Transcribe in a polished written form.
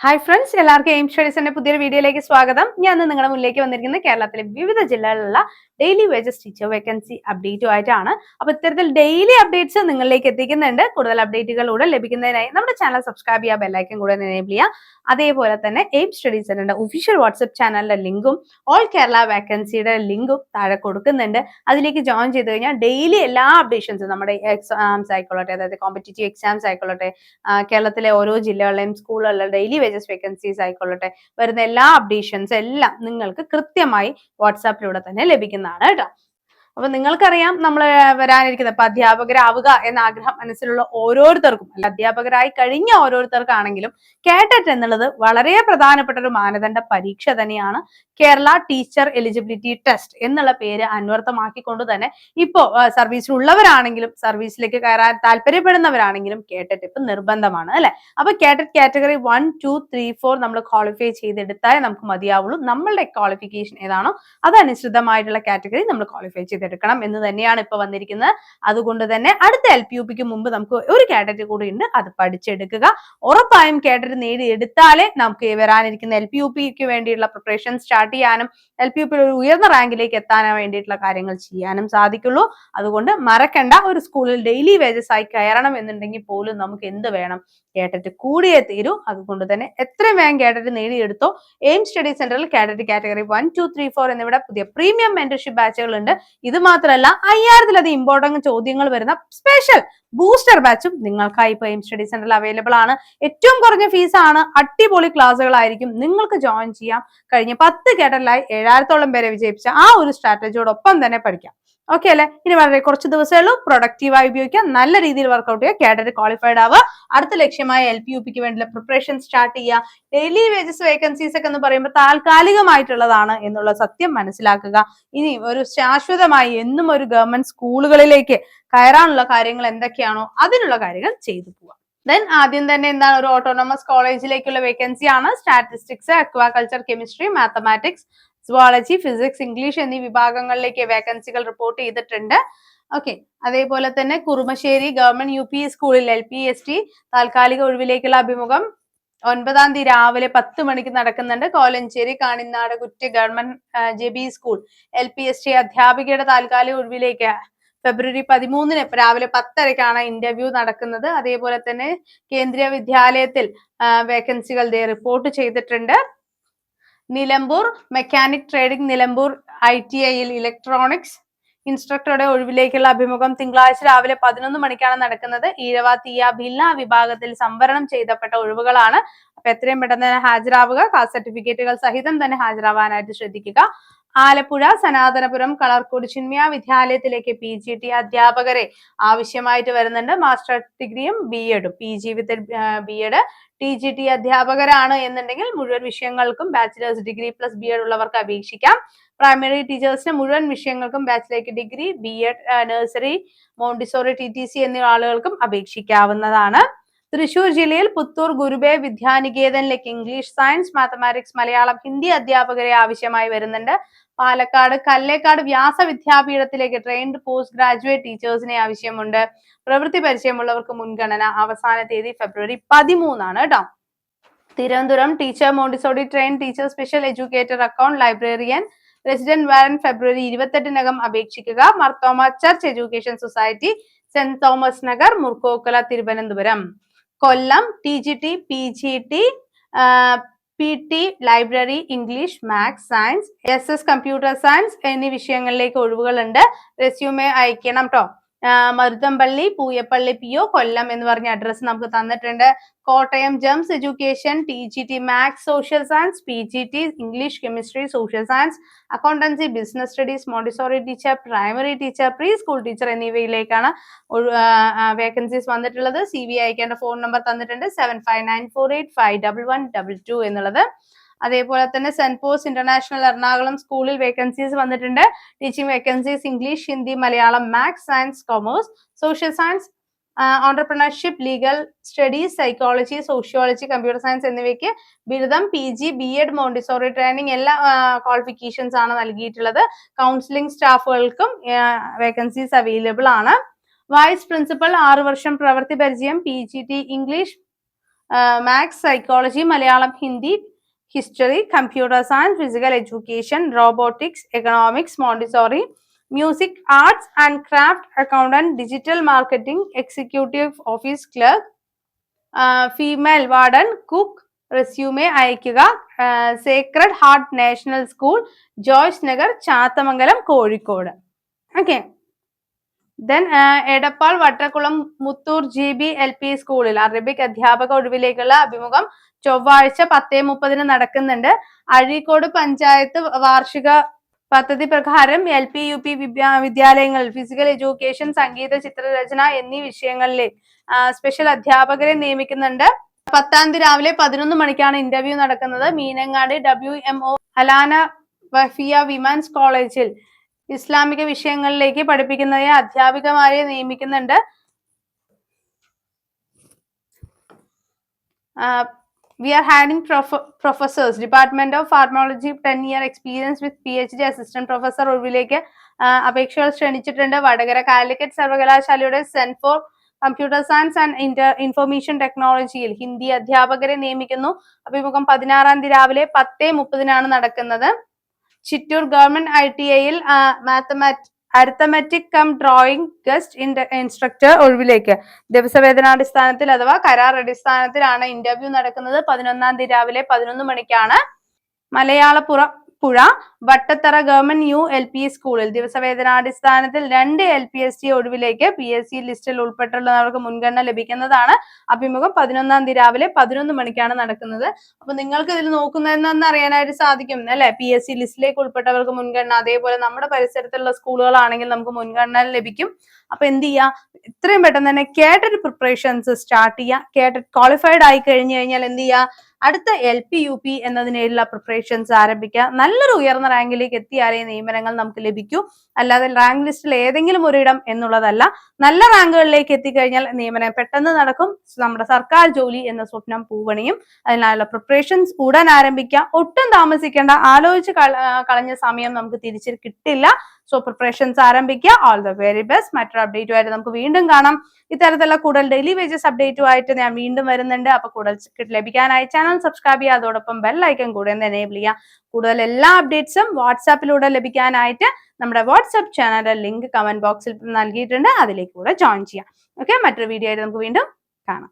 Hi friends, എല്ലാവർക്കും aim സ്റ്റഡീസിന്റെ പുതിയൊരു വീഡിയോയിലേക്ക് സ്വാഗതം. ഞാൻ ഇന്ന് നിങ്ങളുടെ മുന്നിലേക്ക് വന്നിരിക്കുന്നത് കേരളത്തിലെ വിവിധ ജില്ലകളിലുള്ള ഡെയിലി വേജസ് ടീച്ചർ വേക്കൻസി അപ്ഡേറ്റുമായിട്ടാണ്. അപ്പോൾ ഇത്തരത്തിൽ ഡെയിലി അപ്ഡേറ്റ്സ് നിങ്ങളിലേക്ക് എത്തിക്കുന്നുണ്ട്. കൂടുതൽ അപ്ഡേറ്റുകളിലൂടെ ലഭിക്കുന്നതിനായി നമ്മുടെ ചാനൽ സബ്സ്ക്രൈബ് ചെയ്യുക, ബെല്ലൈക്കൻ കൂടെ എനേബിൾ ചെയ്യുക. അതേപോലെ തന്നെ എയിം സ്റ്റഡീസ് സെന്ററിന്റെ ഒഫീഷ്യൽ വാട്സ്ആപ്പ് ചാനലിന്റെ ലിങ്കും ഓൾ കേരള വേക്കൻസിയുടെ ലിങ്കും താഴെ കൊടുക്കുന്നുണ്ട്. അതിലേക്ക് ജോയിൻ ചെയ്ത് കഴിഞ്ഞാൽ ഡെയിലി എല്ലാ അപ്ഡേഷൻസും നമ്മുടെ എക്സാംസ് ആയിക്കൊള്ളട്ടെ, അതായത് കോമ്പറ്റേറ്റീവ് എക്സാംസ് ആയിക്കൊള്ളട്ടെ, കേരളത്തിലെ ഓരോ ജില്ലകളിലെയും സ്കൂളുകളിലെ ഡെയിലി വേജസ് വേക്കൻസീസ് ആയിക്കൊള്ളട്ടെ, വരുന്ന എല്ലാ അപ്ഡേഷൻസ് എല്ലാം നിങ്ങൾക്ക് കൃത്യമായി വാട്സാപ്പിലൂടെ തന്നെ ലഭിക്കുന്നതാണ് കേട്ടോ. അപ്പൊ നിങ്ങൾക്കറിയാം, നമ്മൾ വരാനിരിക്കുന്നത് ഇപ്പൊ അധ്യാപകരാവുക എന്ന ആഗ്രഹം മനസ്സിലുള്ള ഓരോരുത്തർക്കും, അല്ല അധ്യാപകരായി കഴിഞ്ഞ ഓരോരുത്തർക്കാണെങ്കിലും കേട്ടറ്റ് എന്നുള്ളത് വളരെ പ്രധാനപ്പെട്ട ഒരു മാനദണ്ഡ പരീക്ഷ തന്നെയാണ്. കേരള ടീച്ചർ എലിജിബിലിറ്റി ടെസ്റ്റ് എന്നുള്ള പേര് അന്വർത്ഥമാക്കിക്കൊണ്ട് തന്നെ ഇപ്പോ സർവീസിലുള്ളവരാണെങ്കിലും സർവീസിലേക്ക് കയറാൻ താല്പര്യപ്പെടുന്നവരാണെങ്കിലും കേട്ടറ്റ് ഇപ്പൊ നിർബന്ധമാണ് അല്ലെ. അപ്പൊ കേട്ടറ്റ് കാറ്റഗറി 1, 2, 3, 4 നമ്മൾ ക്വാളിഫൈ ചെയ്തെടുത്താലേ നമുക്ക് മതിയാവുള്ളൂ. നമ്മളുടെ ക്വാളിഫിക്കേഷൻ ഏതാണോ അതനുസൃതമായിട്ടുള്ള കാറ്റഗറി നമ്മൾ ക്വാളിഫൈ ചെയ്തെടുക്കണം എന്ന് തന്നെയാണ് ഇപ്പൊ വന്നിരിക്കുന്നത്. അതുകൊണ്ട് തന്നെ അടുത്ത LPUPക്ക് മുമ്പ് നമുക്ക് ഒരു കാറ്റഗറി കൂടി ഉണ്ട്, അത് പഠിച്ചെടുക്കുക. ഉറപ്പായും കാറ്റഗറി നേടിയെടുത്താലേ നമുക്ക് വരാനിരിക്കുന്ന LPUPക്ക് വേണ്ടിയുള്ള പ്രിപ്പറേഷൻ സ്റ്റാർട്ട് ചെയ്യാനും LPUP ഒരു ഉയർന്ന റാങ്കിലേക്ക് എത്താൻ വേണ്ടിയിട്ടുള്ള കാര്യങ്ങൾ ചെയ്യാനും സാധിക്കുള്ളൂ. അതുകൊണ്ട് മറക്കണ്ട, ഒരു സ്കൂളിൽ ഡെയിലി വേജസ് ആയി കയറണം എന്നുണ്ടെങ്കിൽ പോലും നമുക്ക് എന്ത് വേണം? കേട്ടറ്റ് കൂടിയേ തീരൂ. അതുകൊണ്ട് തന്നെ എത്രയും വേഗം കേട്ടറ്റ് നേടിയെടുത്തോ. എയിം സ്റ്റഡി സെന്ററിൽ കേട്ടറ്റ് കാറ്റഗറി 1, 2, 3, 4 എന്നിവിടെ പുതിയ പ്രീമിയം മെന്റർഷിപ്പ് ബാച്ചുകൾ ഉണ്ട്. ഇത് മാത്രമല്ല 5000-ലധികം ഇമ്പോർട്ടന്റ് ചോദ്യങ്ങൾ വരുന്ന സ്പെഷ്യൽ ബൂസ്റ്റർ ബാച്ചും നിങ്ങൾക്കായി ഇപ്പൊ എയിം സ്റ്റഡി സെന്ററിൽ അവൈലബിൾ ആണ്. ഏറ്റവും കുറഞ്ഞ ഫീസാണ്, അടിപൊളി ക്ലാസ്സുകളായിരിക്കും. നിങ്ങൾക്ക് ജോയിൻ ചെയ്യാം. കഴിഞ്ഞ 10 കേട്ടറ്റിലായി 7000-ഓളം പേരെ വിജയിപ്പിച്ച ആ ഒരു സ്ട്രാറ്റജിയോടൊപ്പം തന്നെ പഠിക്കാം. ഓക്കെ അല്ലെ? ഇനി വളരെ കുറച്ച് ദിവസമേ ഉള്ളൂ. പ്രൊഡക്റ്റീവായി ഉപയോഗിക്കാം, നല്ല രീതിയിൽ വർക്ക്ഔട്ട് ചെയ്യുക, കേട്ടറ്റ് ക്വാളിഫൈഡ് ആവുക, അടുത്ത ലക്ഷ്യമായ LPUPക്ക് വേണ്ടിയുള്ള പ്രിപ്പറേഷൻ സ്റ്റാർട്ട് ചെയ്യുക. ഡെയിലി വേജസ് വേക്കൻസീസ് ഒക്കെ എന്ന് പറയുമ്പോൾ താൽക്കാലികമായിട്ടുള്ളതാണ് എന്നുള്ള സത്യം മനസ്സിലാക്കുക. ഇനി ഒരു ശാശ്വതമായി എന്നും ഒരു ഗവൺമെന്റ് സ്കൂളുകളിലേക്ക് കയറാനുള്ള കാര്യങ്ങൾ എന്തൊക്കെയാണോ അതിനുള്ള കാര്യങ്ങൾ ചെയ്തു പോവുക. ദെൻ ആദ്യം തന്നെ എന്താണ്, ഒരു ഓട്ടോണമസ് കോളേജിലേക്കുള്ള വേക്കൻസി ആണ്. Statistics, aquaculture, chemistry, mathematics, zoology, physics, English എന്നീ വിഭാഗങ്ങളിലേക്ക് വേക്കൻസികൾ റിപ്പോർട്ട് ചെയ്തിട്ടുണ്ട്. ഓക്കെ. അതേപോലെ തന്നെ കുറുമശ്ശേരി ഗവൺമെന്റ് UP സ്കൂളിൽ LPST താൽക്കാലിക ഒഴിവിലേക്കുള്ള അഭിമുഖം 9-ാം തീയതി രാവിലെ 10 മണിക്ക് നടക്കുന്നുണ്ട്. കോലഞ്ചേരി കാണിനാട് കുറ്റി ഗവൺമെന്റ് JB സ്കൂൾ LPST അധ്യാപികയുടെ താൽക്കാലിക ഒഴിവിലേക്ക് ഫെബ്രുവരി 13-ന് രാവിലെ 10:30-ക്കാണ് ഇന്റർവ്യൂ നടക്കുന്നത്. അതേപോലെ തന്നെ കേന്ദ്രീയ വിദ്യാലയത്തിൽ വേക്കൻസികൾ റിപ്പോർട്ട് ചെയ്തിട്ടുണ്ട്. നിലമ്പൂർ മെക്കാനിക് ട്രേഡിംഗ്, നിലമ്പൂർ ITIയിൽ ഇലക്ട്രോണിക്സ് ഇൻസ്ട്രക്ടറുടെ ഒഴിവിലേക്കുള്ള അഭിമുഖം തിങ്കളാഴ്ച രാവിലെ 11 മണിക്കാണ് നടക്കുന്നത്. ഈഴവ, തീയ, ഭില്ല വിഭാഗത്തിൽ സംവരണം ചെയ്തപ്പെട്ട ഒഴിവുകളാണ്. അപ്പൊ എത്രയും പെട്ടെന്ന് തന്നെ ഹാജരാവുക. കാസ്റ്റ് സർട്ടിഫിക്കറ്റുകൾ സഹിതം തന്നെ ഹാജരാവാനായിട്ട് ശ്രദ്ധിക്കുക. ആലപ്പുഴ സനാതനപുരം കളർക്കോട് ചിന്മയ വിദ്യാലയത്തിലേക്ക് PGT അധ്യാപകരെ ആവശ്യമായിട്ട് വരുന്നുണ്ട്. മാസ്റ്റർ ഡിഗ്രിയും B.Edഉം, PG വിത്ത് B.Ed. TGT അധ്യാപകരാണ് എന്നുണ്ടെങ്കിൽ മുഴുവൻ വിഷയങ്ങൾക്കും ബാച്ചിലേഴ്സ് ഡിഗ്രി പ്ലസ് B.Ed ഉള്ളവർക്ക് അപേക്ഷിക്കാം. പ്രൈമറി ടീച്ചേഴ്സിന് മുഴുവൻ വിഷയങ്ങൾക്കും ബാച്ചിലേക്ക് degree, B.Ed, nursery, Montessori, TTC എന്നീ ആളുകൾക്കും അപേക്ഷിക്കാവുന്നതാണ്. തൃശൂർ ജില്ലയിൽ പുത്തൂർ ഗുരുബേ വിദ്യാനികേതനിലേക്ക് English, science, mathematics, Malayalam, Hindi അധ്യാപകരെ ആവശ്യമായി വരുന്നുണ്ട്. പാലക്കാട് കല്ലേക്കാട് വ്യാസ വിദ്യാപീഠത്തിലേക്ക് ട്രെയിൻഡ് പോസ്റ്റ് ഗ്രാജുവേറ്റ് ടീച്ചേഴ്സിനെ ആവശ്യമുണ്ട്. പ്രവൃത്തി പരിചയമുള്ളവർക്ക് മുൻഗണന. അവസാന തീയതി ഫെബ്രുവരി 13 കേട്ടോ. Thiruvananthapuram teacher Montessori train teacher special educator account librarian resident warrant ഫെബ്രുവരി 28-നകം അപേക്ഷിക്കുക. Marthoma church education society, saint Thomas Nagar, Murkkokkala, Thiruvananthapuram. Kollam TGT PGT PT library English, maths, science, SS computer science എന്നീ വിഷയങ്ങളിലേക്ക് ഒഴിവുകളുണ്ട്. റെസ്യൂമെ അയക്കണം ട്ടോ. മരുതമ്പള്ളി പൂയപ്പള്ളി PO കൊല്ലം എന്ന് പറഞ്ഞ അഡ്രസ് നമുക്ക് തന്നിട്ടുണ്ട്. Kottayam gems education TGT maths, social science, PGT English, chemistry, social science, accountancy, business studies, Montessori teacher, primary teacher, pre school teacher എന്നിവയിലേക്കാണ് vacancies വന്നിട്ടുള്ളത്. CV അയക്കേണ്ട ഫോൺ നമ്പർ തന്നിട്ടുണ്ട് 7594851122 എന്നുള്ളത്. അതേപോലെ തന്നെ സെന്റ് പോൾസ് ഇന്റർനാഷണൽ എറണാകുളം സ്കൂളിൽ വേക്കൻസീസ് വന്നിട്ടുണ്ട്. Teaching vacancies English, Hindi, Malayalam, maths, science, commerce, social science, entrepreneurship, legal studies, psychology, sociology, computer science എന്നിവയ്ക്ക് ബിരുദം, PG, B.Ed, മോണ്ടിസോറി ട്രെയിനിങ് എല്ലാ ക്വാളിഫിക്കേഷൻസ് ആണ് നൽകിയിട്ടുള്ളത്. കൗൺസിലിംഗ് സ്റ്റാഫുകൾക്കും വേക്കൻസീസ് അവൈലബിൾ ആണ്. വൈസ് പ്രിൻസിപ്പൽ 6 വർഷം പ്രവൃത്തി പരിചയം, PGT English maths, psychology, Malayalam, Hindi, history, computer science, physical education, robotics, economics, Montessori, music, arts and craft, accountant, digital marketing, executive office clerk, female warden, cook. Resume അയക്കുക. Sacred heart national school, Joyce Nagar, Chathamangalam, Kozhikode. Okay. Then Edappal Vattakulam Muthur GB LP സ്കൂളിൽ Arabic അധ്യാപക ഒഴിവിലേക്കുള്ള അഭിമുഖം ചൊവ്വാഴ്ച 10:30 നടക്കുന്നുണ്ട്. അഴീക്കോട് പഞ്ചായത്ത് വാർഷിക പദ്ധതി പ്രകാരം LP UP വിദ്യാലയങ്ങളിൽ ഫിസിക്കൽ എഡ്യൂക്കേഷൻ, സംഗീത, ചിത്രരചന എന്നീ വിഷയങ്ങളിൽ സ്പെഷ്യൽ അധ്യാപകരെ നിയമിക്കുന്നുണ്ട്. 10-ാം തീയതി രാവിലെ 11 മണിക്കാണ് ഇന്റർവ്യൂ നടക്കുന്നത്. മീനങ്ങാടി WMO ഹലാന വഫിയ വിമൻസ് കോളേജിൽ ഇസ്ലാമിക വിഷയങ്ങളിലേക്ക് പഠിപ്പിക്കുന്നതിന് അധ്യാപികമാരെ നിയമിക്കുന്നുണ്ട്. We are hiring professors, Department of Pharmacology, 10-year experience with PhD assistant professor ഒഴിവിലേക്ക് അപേക്ഷകൾ ക്ഷണിച്ചിട്ടുണ്ട്. വടകര കാലിക്കറ്റ് സർവകലാശാലയുടെ saint for computer science and information ടെക്നോളജിയിൽ ഹിന്ദി അധ്യാപകരെ നിയമിക്കുന്നു. അഭിമുഖം 16-ാം തീയതി രാവിലെ 10:30 നടക്കുന്നത്. ചിറ്റൂർ ഗവൺമെന്റ് ITIയിൽ arithmetic cum drawing guest instructor ഒഴിവിലേക്ക് ദിവസവേതനാടിസ്ഥാനത്തിൽ അഥവാ കരാർ അടിസ്ഥാനത്തിലാണ് ഇന്റർവ്യൂ നടക്കുന്നത്. 11-ാം തീയതി രാവിലെ 11 മണിക്കാണ്. മലയാളപ്പുഴ വട്ടത്തറ ഗവൺമെന്റ് ULP സ്കൂളിൽ ദിവസവേതനാടിസ്ഥാനത്തിൽ 2 LPST ഒഴിവിലേക്ക് PSC ലിസ്റ്റിൽ ഉൾപ്പെട്ടുള്ളവർക്ക് മുൻഗണന ലഭിക്കുന്നതാണ്. അഭിമുഖം 11-ാം തീയതി രാവിലെ 11 മണിക്കാണ് നടക്കുന്നത്. അപ്പൊ നിങ്ങൾക്ക് ഇതിൽ നോക്കുന്നതെന്ന് അറിയാനായിട്ട് സാധിക്കും അല്ലെ. PSC ലിസ്റ്റിലേക്ക് ഉൾപ്പെട്ടവർക്ക് മുൻഗണന, അതേപോലെ നമ്മുടെ പരിസരത്തുള്ള സ്കൂളുകളാണെങ്കിൽ നമുക്ക് മുൻഗണന ലഭിക്കും. അപ്പൊ എന്ത് ചെയ്യുക, എത്രയും പെട്ടെന്ന് തന്നെ കേട്ടറ്റ് പ്രിപ്പറേഷൻസ് സ്റ്റാർട്ട് ചെയ്യുക. കേട്ടറ്റ് ക്വാളിഫൈഡ് ആയി കഴിഞ്ഞു കഴിഞ്ഞാൽ എന്ത് ചെയ്യുക, അടുത്ത LP UP എന്നതിനുള്ള പ്രിപ്പറേഷൻസ് ആരംഭിക്കുക. നല്ലൊരു ഉയർന്ന റാങ്കിലേക്ക് എത്തിയാലേ നിയമനങ്ങൾ നമുക്ക് ലഭിക്കൂ. അല്ലാതെ റാങ്ക് ലിസ്റ്റിൽ ഏതെങ്കിലും ഒരിടം എന്നുള്ളതല്ല. നല്ല റാങ്കുകളിലേക്ക് എത്തിക്കഴിഞ്ഞാൽ നിയമനം പെട്ടെന്ന് നടക്കും. നമ്മുടെ സർക്കാർ ജോലി എന്ന സ്വപ്നം പൂവണിയും. അതിനായുള്ള പ്രിപ്പറേഷൻസ് ഉടൻ ആരംഭിക്കുക. ഒട്ടും താമസിക്കേണ്ട. ആലോചിച്ച് കളഞ്ഞ സമയം നമുക്ക് തിരിച്ച് കിട്ടില്ല. സോ പ്രിപ്പറേഷൻസ് ആരംഭിക്കുക. All the very best. മറ്റൊരു അപ്ഡേറ്റുമായിട്ട് നമുക്ക് വീണ്ടും കാണാം. ഇത്തരത്തിലുള്ള കൂടുതൽ ഡെയിലി വേജസ് അപ്ഡേറ്റുമായിട്ട് ഞാൻ വീണ്ടും വരുന്നുണ്ട്. അപ്പൊ കൂടുതൽ ലഭിക്കാനായി ചാനൽ സബ്സ്ക്രൈബ് ചെയ്യുക. അതോടൊപ്പം ബെൽ ഐക്കൺ കൂടെ ഒന്ന് എനേബിൾ ചെയ്യുക. കൂടുതൽ എല്ലാ അപ്ഡേറ്റ്സും വാട്സാപ്പിലൂടെ ലഭിക്കാനായിട്ട് നമ്മുടെ വാട്സാപ്പ് ചാനലിന്റെ ലിങ്ക് കമന്റ് ബോക്സിൽ നൽകിയിട്ടുണ്ട്. അതിലേക്ക് കൂടെ ജോയിൻ ചെയ്യാം. ഓക്കെ, മറ്റൊരു വീഡിയോ ആയിട്ട് നമുക്ക് വീണ്ടും കാണാം.